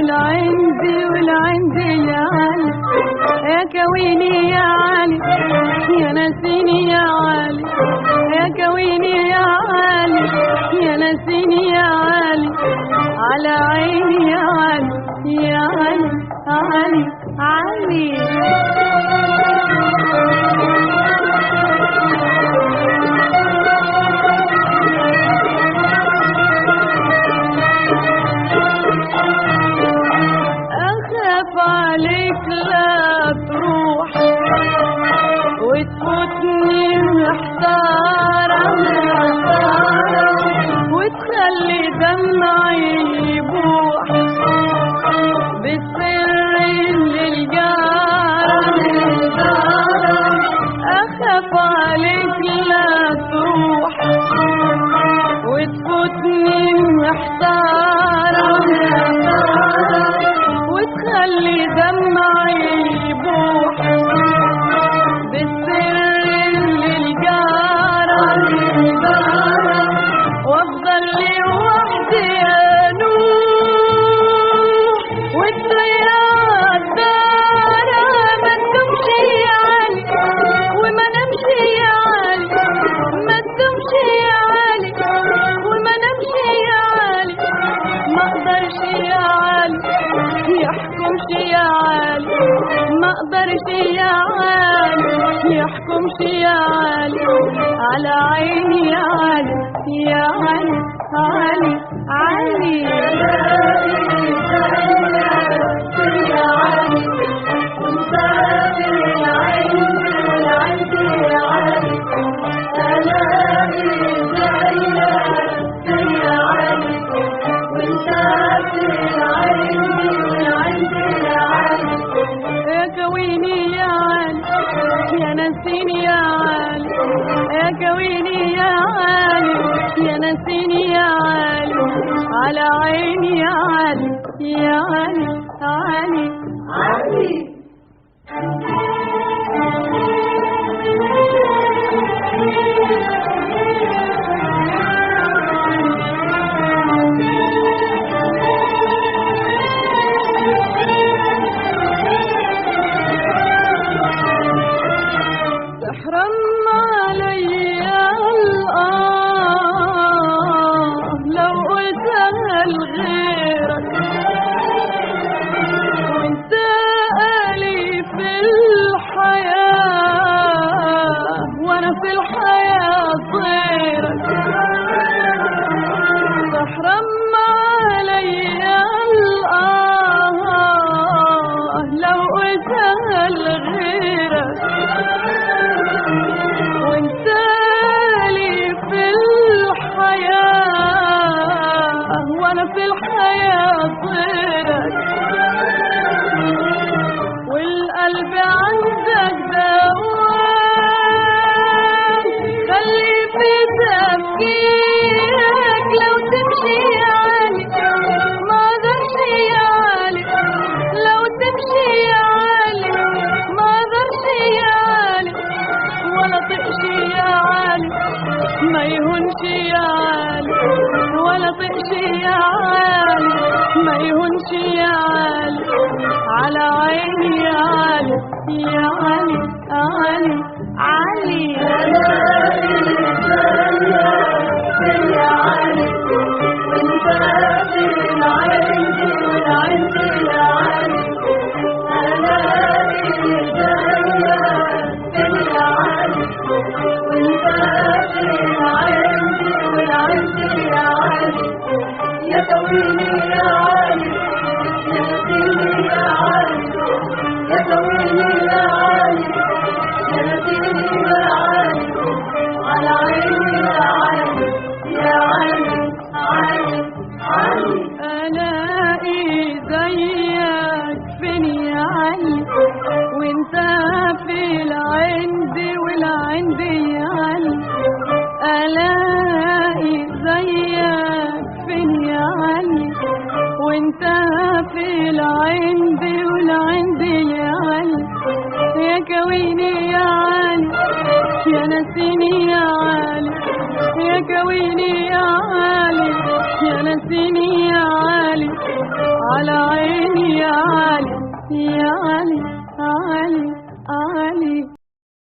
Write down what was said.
والعندي والعندي يا علي يا كويني يا علي يا ناسيني يا علي يا كويني يا علي يا ناسيني يا علي على عيني يا علي يا علي علي علي عليك لا تروح وتفوتني محتارة وتخلي دمعي يبوح بالسر للجارة أخاف عليك لا تروح وتفوتني محتارة وتخلي دمعي يبوح بالسر للجارة وافضل لي وحدي انوح والطيارات دارة ما تدومش يا علي وما نمشي يا علي ما تدومش يا علي وما نمشي يا علي ما اقدرش يا علي يحكمش يا علي ما اقدرش يا علي يحكمش يا علي على عيني يا علي يا علي علي علي يا علي مسافر العين والعين يا علي الاقي زيك يا علي ومسافر العين يا كويني يا علي يا ناسيني يا علي يا كويني يا علي يا ناسيني يا علي على عيني يا علي يا علي علي علي تحرم عليا لو قلتها لغيرك وانت قالي في الحياة وانا في الحياة طيرك تحرم عليا لو قلتها لغيرك وانت لي في الحياة وانا في الحياة طيرك والقلب عندك دوام خلي في تفكيرك لو تمشي يا علي ما اقدرش يا علي لو تمشي يا علي ما اقدرش يا علي ولا طقشي يا علي ما يهونش يا علي ولا طقشي يا علي ما يهونش يا علي على عيني يا علي يا علي علي علي يا علي وانت في العين والعين يا علي يا كويني يا علي يا نسيني يا علي يا كويني يا علي يا نسيني يا علي على عيني يا علي يا علي علي علي يا عالي يا كويني يا عالي يا نسيني يا عالي على عيني يا عالي يا علي علي علي